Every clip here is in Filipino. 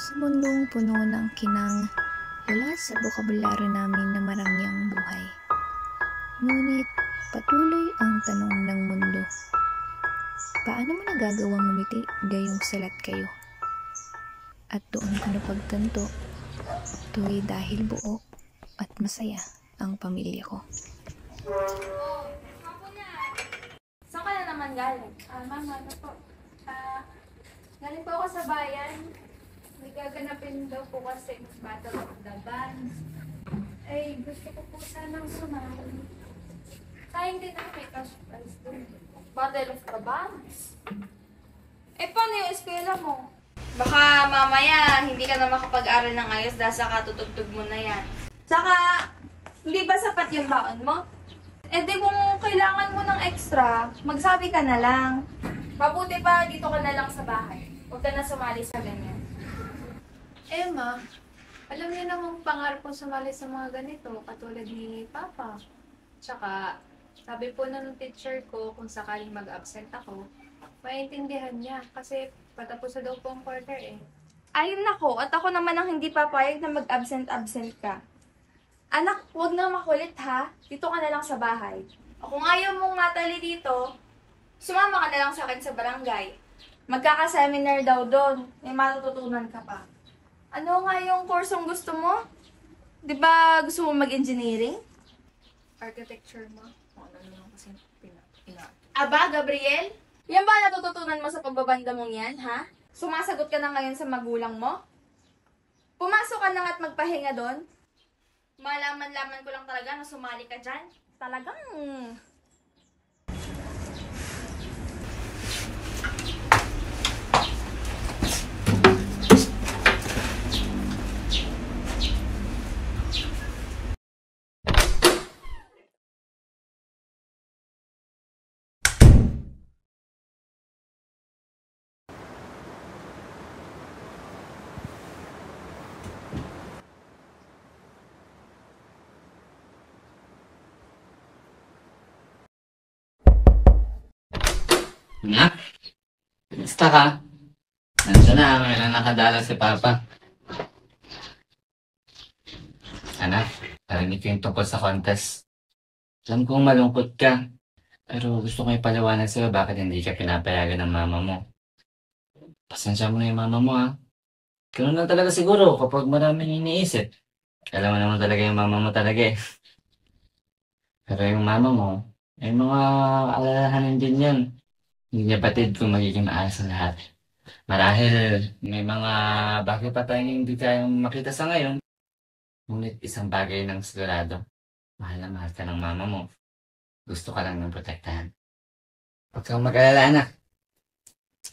Sa mundong puno ng kinang, wala sa bokabularyo namin na marangyang buhay. Ngunit patuloy ang tanong ng mundo. Paano mo nagagawang ngumiti gayong salat kayo? At doon ko napagtanto, ito'y dahil buo at masaya ang pamilya ko. Saan ka na naman galing? Mama, ano po? Galing po ako sa bayan. May gaganapin daw po kasi Battle of the Bands. Ay, gusto ko po sanang sumali. Sayang din ako may cash prize doon. Battle of the Bands? Paano yung eskwela mo? Baka mamaya hindi ka na makapag-aral ng ayos dahil sa katutugtog mo na yan. Saka, hindi ba sapat yung baon mo? Di kung kailangan mo ng extra, magsabi ka na lang. Mabuti pa dito ka na lang sa bahay. Huwag ka na sumali sa ganyan. Emma, alam niyo namang pangarap kong sumali sa mga ganito, katulad ni Papa. Tsaka, sabi po ng teacher ko kung sakaling mag-absent ako, maintindihan niya kasi patapos na daw po ang quarter eh. Ayun nako, at ako naman ang hindi papayag na mag-absent-absent ka. Anak, huwag na makulit ha. Dito ka na lang sa bahay. Kung ayaw mong matali dito, sumama ka na lang sa akin sa barangay. Magkaka-seminar daw doon. May matututunan ka pa. Ano nga yung kursong gusto mo? Di ba gusto mo mag-engineering? Architecture mo? Ano lang kasi Aba, Gabriel? Yan ba natututunan mo sa pagbabanda mong yan, ha? Sumasagot ka na ngayon sa magulang mo? Pumasok ka na nga't magpahinga doon? Malaman-laman ko lang talaga na sumali ka dyan. Talagang... Anak? Basta ka? Nandiyan na, may nakadala si Papa. Anak, narinig ko yung tungkol sa contest. Alam kong malungkot ka, pero gusto ko ipaliwanag sa'yo bakit hindi ka pinapayagan ng mama mo. Pasensya mo na yung mama mo ha. Ganun lang talaga siguro kapag maraming iniisip. Alam mo naman talaga yung mama mo talaga eh. Pero yung mama mo, may mga alalahanin din yan. Hindi niya batid kung magiging maayos ang lahat. Marahil may mga bagay pa tayong hindi tayong makita sa ngayon. Ngunit isang bagay ng sigurado. Mahal na mahal ka ng mama mo. Gusto ka lang ng protektahan. Huwag kang mag-alala, anak.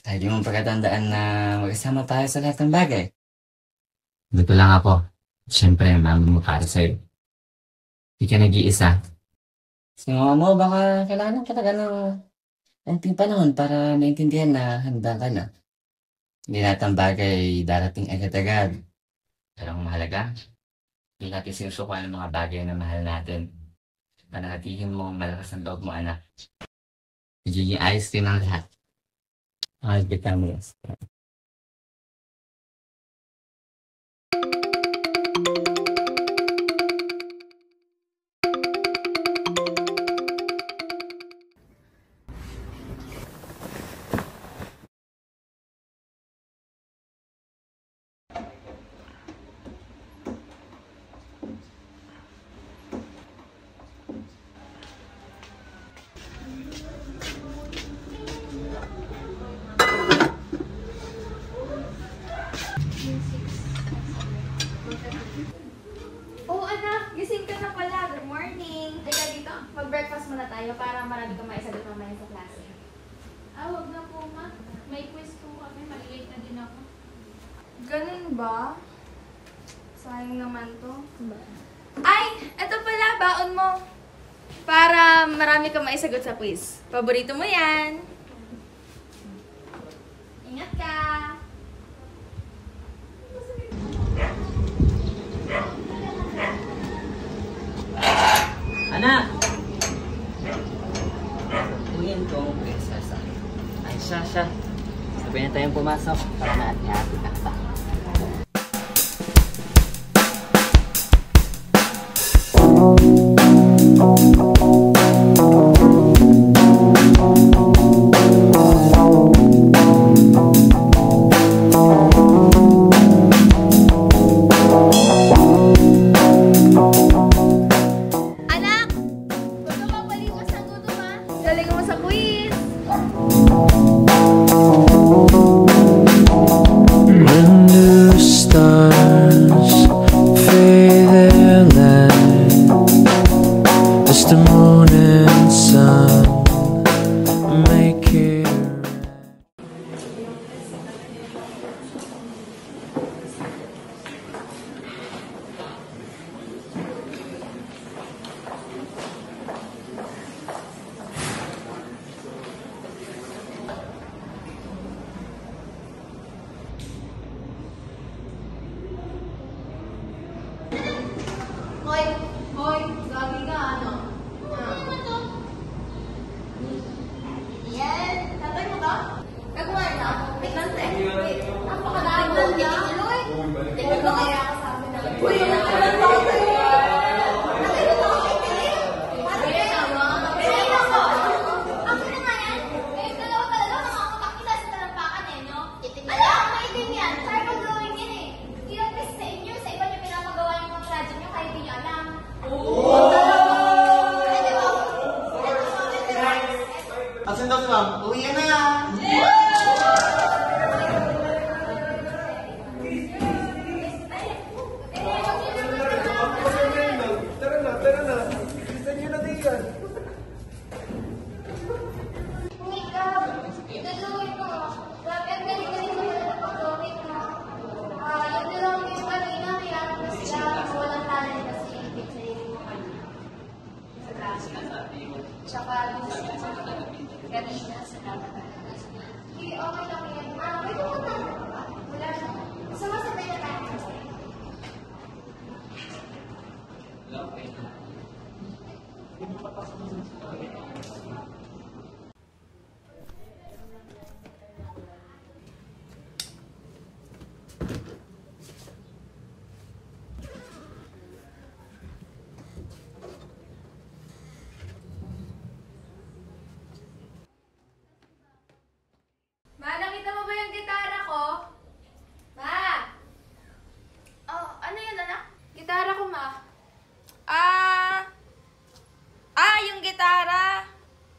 Lagi mong pagkatandaan na magkasama tayo sa lahat ng bagay. Dito lang ako. Siyempre, mama mo para sa'yo. Hindi ka nag-iisa. Kasi mama mo, baka kailangan kita ng anting panahon para maintindihan na handa ka na. Hindi lahat ng bagay darating agad-agad. Pero ang mahalaga, hindi natin sinusukuan ng mga bagay na mahal natin. Pananatihin mo malakas ang loob mo, anak. Magiging ayos din ang lahat. Mahal kita mo. Oh, anak! Gising ka na pala. Good morning! Halika dito. Mag-breakfast muna tayo para marami kang maisagot mamaya sa klase. Wag na po ma. May quiz po kami, malilate na din ako. Ganun ba? Sayang naman to. Ay! Eto pala, baon mo. Para marami kang maisagot sa quiz. Paborito mo yan. Ingat ka! Anak! Uyin ko ang prinsesa. Ay, siya. Sabay na tayong pumasok para natin hati ka pa. Anak! Huwag ka mapalipas ng gutom ha. Galing mo sa quiz. When do stars fade their light as the moon and sun make it Hoy! Hoy! Gagi ka, ano? Yan! Tatay mo ba? Nagawa na? Wait lang, te. Wait. Napakalaman mo na. Tingnan mo kaya ka sa amin na. Uy! Nagkaroon pa ako sa'yo! Nagkaroon pa ako sa'yo! Sige naman. Sige naman. Ako na nga yan. Eh, dalawa talaga mga utak nila sa talampakan eh, no? Ala, maitim yan. Cyber drawing yan eh. Ilang test sa inyo, sa iba niyo pinapagawa yung mga project niyo kahit di niyo alam. Asan daw si ma'am? Uwi na yan! Tsaka kanina sa dapat. Hindi, okay lang yan. May pumunta na ba? Wala na. Sumasabay na tayo kasi. Ma, nakita mo ba yung gitara ko? Ma! Oh, ano yun, anak? Gitara ko, ma. Yung gitara.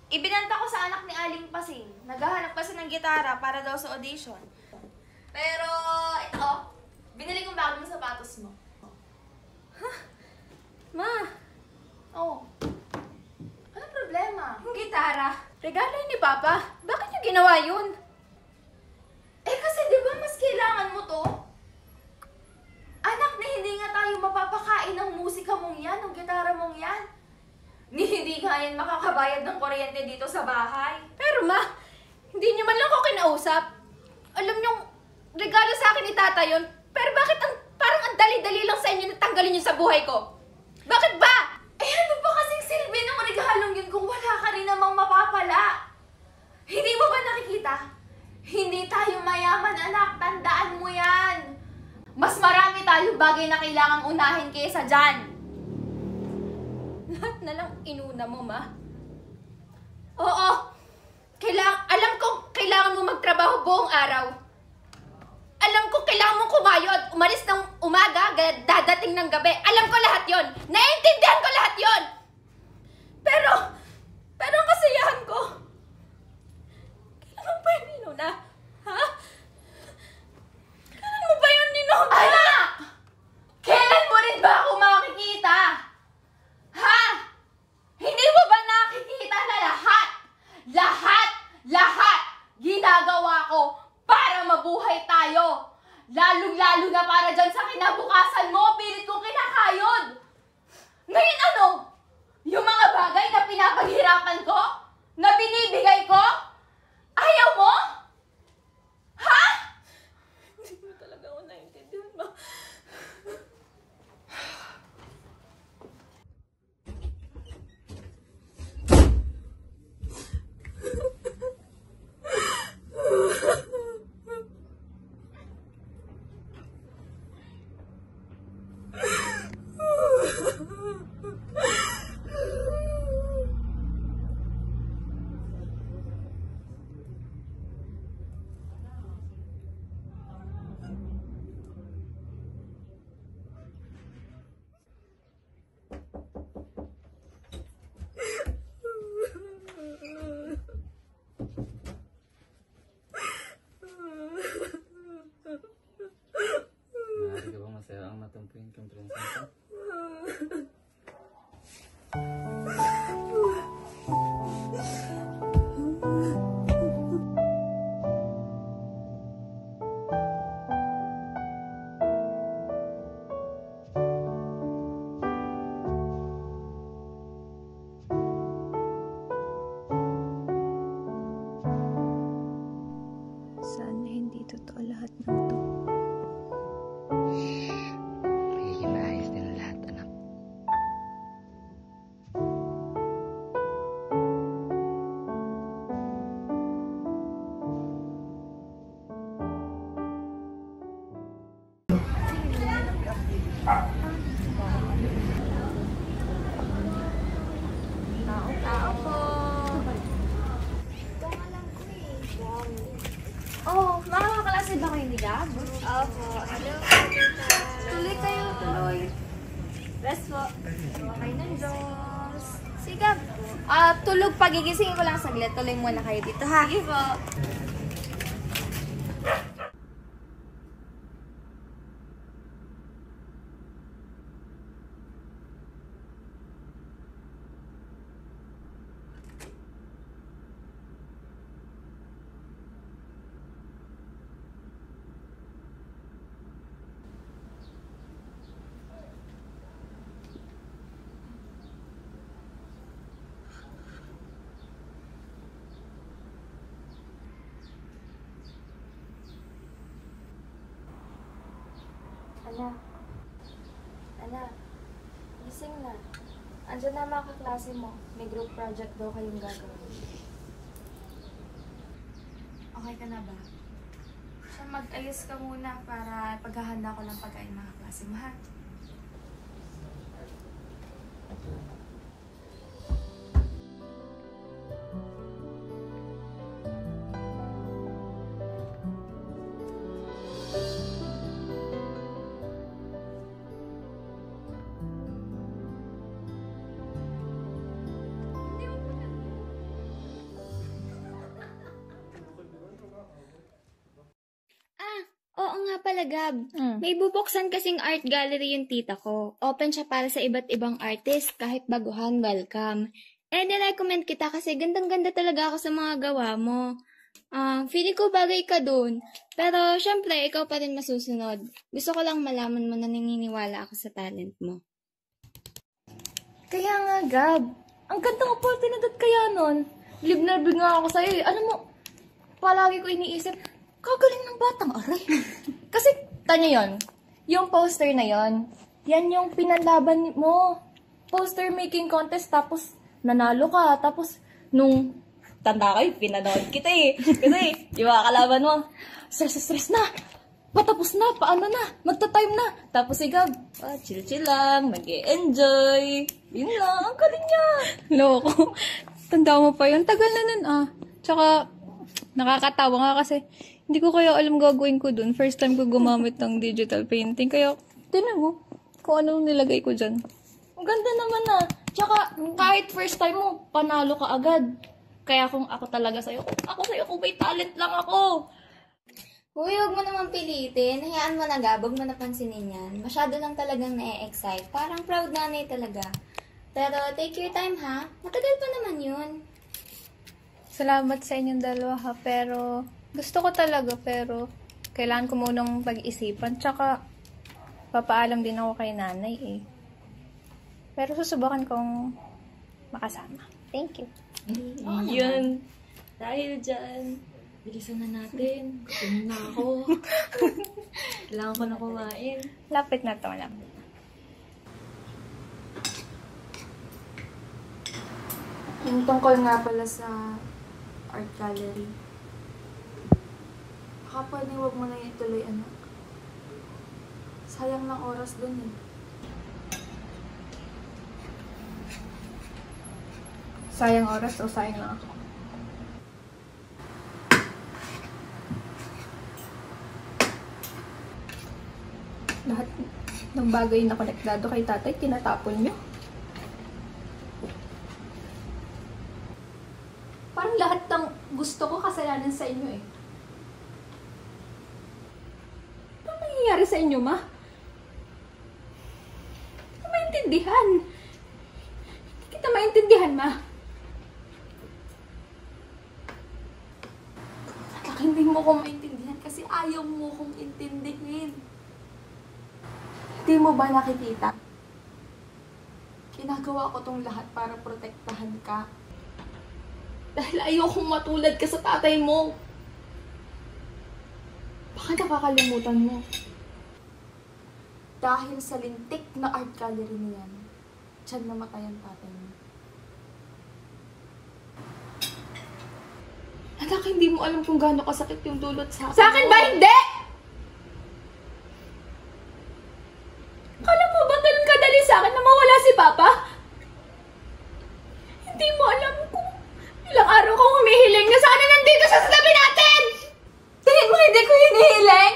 Ibinanta ko sa anak ni Aling Pasing. Naghahanap kasi ng gitara para daw sa audition. Pero, ito, binili kong bagong sapatos mo. Ma, Oh. Anong problema? Yung gitara. Regalo yun ni Papa. Bakit niyo ginawa yun? Eh, kasi di ba mas kailangan mo to? Anak, na hindi nga tayo mapapakain ng musika mong yan, ng gitara mong yan. Ni hindi nga yan makakabayad ng kuryente dito sa bahay. Pero ma, hindi niyo man lang ako kinausap. Alam niyong, regalo sa akin ni Tata yun. Pero bakit parang ang dali-dali lang sa inyo na tanggalin yun sa buhay ko? Bakit ba? Eh, ano ba kasing silbi ng regalong yun kung wala ka rin namang mapapala? Hindi mo ba nakikita? Hindi tayo mayaman, anak. Tandaan mo yan. Mas marami tayong bagay na kailangang unahin kaysa dyan. Lahat na lang inuna mo, ma. Oo. Alam kong kailangan mo magtrabaho buong araw. Alam ko kailangan mong kumayod. Umalis ng umaga, dadating ng gabi. Alam ko lahat yon. Naiintindihan ko lahat yon. Pero ang kasiyahan ko, kailan mo ba yun inuna? Ha? Kailan mo ba yun inuna? Anak! Kailan mo rin ba ako makikita? Ha? Hindi mo ba nakikita na lahat ginagawa ko para mabuhay tayo? Lalong-lalo na para dyan sa kinabukasan mo, pilit kong kinakayod. Ngayon ano? Yung mga bagay na pinapaghirapan ko? Na binibigay ko? Ayaw mo? Ha? Hindi mo talaga ako naiintindihan, ma. natin po yung komprensyon ko. Sana hindi totoo lahat ng to. Magiging maayos din ang lahat, anak. Tao po. Oh, makakaklase ba kayo ni Gab? Opo. Hello. Tuloy kayo, tuloy. Rest po. Okay na, Diyos. Si Gab. Tulog pagigisingin ko lang saglit. Tuloy muna kayo dito, ha? Sige po. Anak, gising na. Andiyan na mga kaklase mo. May group project daw kayong gagawin. Okay ka na ba? Siya, mag-ayos ka muna para paghahanda ko ng pagkain mga kaklase mo, ha? Oo nga pala, Gab. May bubuksan kasing art gallery yung tita ko. Open siya para sa iba't ibang artist, kahit baguhan, welcome. Nirecommend kita kasi gandang-ganda talaga ako sa mga gawa mo. Feeling ko bagay ka dun. Pero, syempre, ikaw pa rin masusunod. Gusto ko lang malaman mo na naniniwala ako sa talent mo. Kaya nga, Gab. Ang gandang oportunidad kaya nun. Live na big nga ako sa'yo. Alam mo, palagi ko iniisip, kagaling ng batang aray. Kasi, tanya yon, yung poster na yon, yan yung pinalaban mo. Poster making contest, tapos nanalo ka. Tapos, nung tanda kayo, pinanood kita eh. Kasi, yung mga kalaban mo, stress na. Patapos na, paano na, magta-time na. Tapos si Gab, chill-chill lang, nag-e-enjoy. Yun lang, ang galing niya. Loko. Tanda mo pa yun. Tagal na nun Tsaka, nakakatawa nga kasi, hindi ko kaya alam gagawin ko dun. First time ko gumamit ng digital painting. Kaya, tinan mo kung anong nilagay ko dyan. Ang ganda naman na. Tsaka, kahit first time mo, panalo ka agad. Kaya kung ako talaga sa'yo, kung may talent lang ako. Uy, huwag mo naman pilitin. Hayaan mo na, Gab. Huwag mo napansinin yan. Masyado lang talagang na-excite. Parang proud nanay talaga. Pero take your time, ha? Matagal pa naman yun. Salamat sa inyong dalawa ha. Pero, gusto ko talaga. Pero, kailangan ko munang pag-isipan. Tsaka, papaalam din ako kay nanay eh. Pero susubukan kong makasama. Thank you. Yun. Dahil dyan, bilisan na natin. Gusto na ako. Kailangan ko na kumain. Lapit na to, lapit. Yung tungkol nga pala sa art gallery. Baka pwedeng huwag mo na ituloy, anak. Sayang ng oras dun eh. Sayang oras o sayang lang ako? Lahat ng bagay na konektado kay tatay, tinatapon niyo. Parang lahat ng gusto ko kasalanan sa inyo eh. Ano nangyayari sa inyo, ma? maintindihan. Hindi kita maintindihan, Ma. Anak, hindi mo ko maintindihan kasi ayaw mo kong intindihin. Hindi mo ba nakikita? Ginagawa ko tong lahat para protektahan ka. Dahil ayokong matulad ka sa tatay mo. Baka nakakalimutan mo. Dahil sa lintik na art gallery niyan, tiyan namatay ang tatay mo. Anak, hindi mo alam kung gaano kasakit yung dulot sa akin. Sa akin ba hindi? Akala mo ba ganun kadali sa akin na mawala si Papa? Hindi mo alam kung ilang araw kong humihiling na sana nandito siya sa tabi natin! Tingin mo hindi ko hinihiling?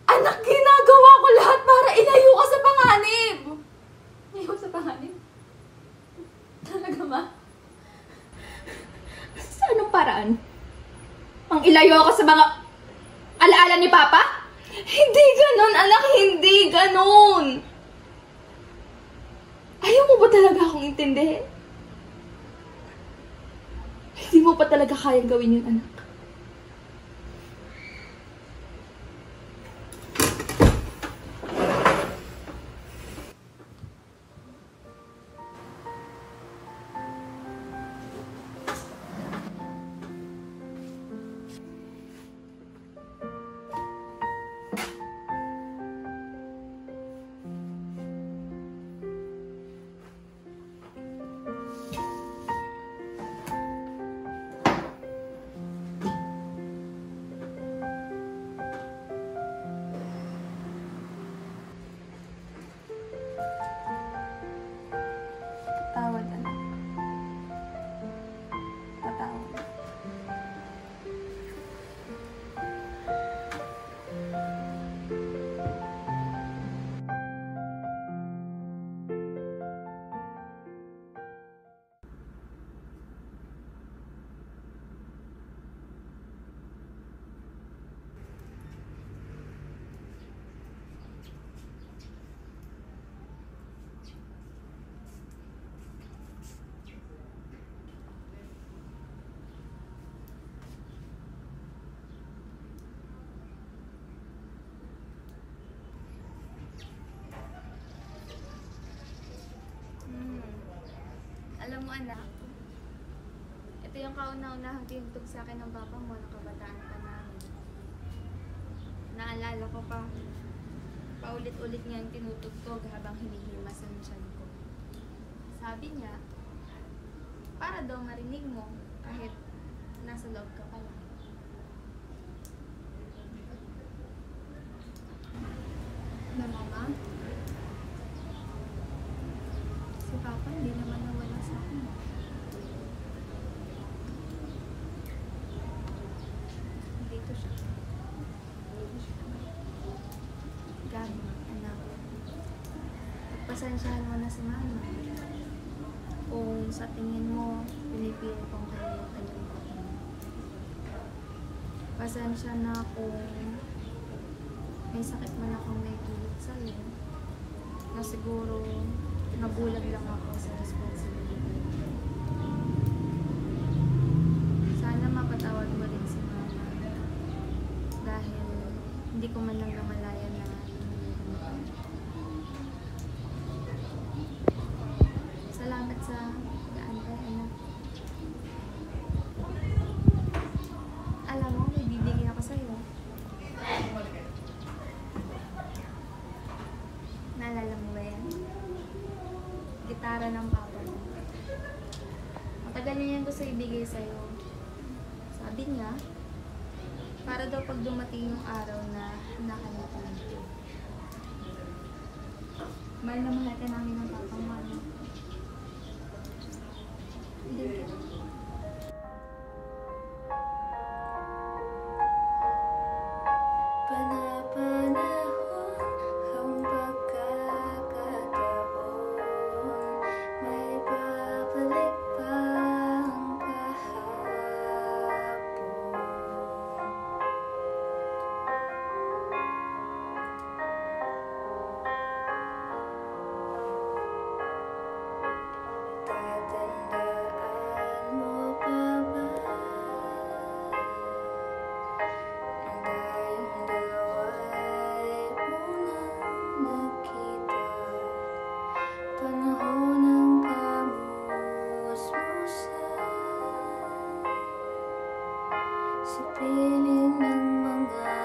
Anak, ginagawa ko lahat para ilayo ka sa panganib. Ayaw sa panganib. Talaga, Ma? Sa anong paraan? Ang ilayo ako sa mga alaala ni Papa? Hindi ganon, anak, hindi ganon. Ayaw mo ba talaga akong intindihin? Hindi mo pa talaga kayang gawin yun, anak. Patawad, anak. Patawad. Alam mo, anak, ito yung kauna-unahang tinutog sa akin ng papa mo na kabataan pa namin. Naalala ko pa, paulit-ulit niya yung tinutugtog habang hinihimas ang tiyan ko. Sabi niya, para daw marinig mo kahit nasa loob ka pa lang. Na mama, si papa hindi naman nawala sa akin. Dito siya. Gabi, anak. Pagpasensyahan mo na si mama. Kung sa tingin mo, pinipili kong kalimutan yung papa mo. Pasensya na kung may sakit man akong may tulog sa'yo. Na siguro, nabulag lang ako sa responsibility. Sana mapatawad mo rin si mama. Dahil hindi ko man lang namalayan na salamat sa pag-aantay, anak. Alam mo, may bibigyan ako sa'yo. Naalala mo ba yan? Gitara ng papa mo. Matagal niya yan gusto ibigay sa'yo. Sabi niya, para daw pag dumating yung araw na hanakan mo ito. Mahal na mahal ka namin ng papa mo. Hindi ka. sa piling ng mga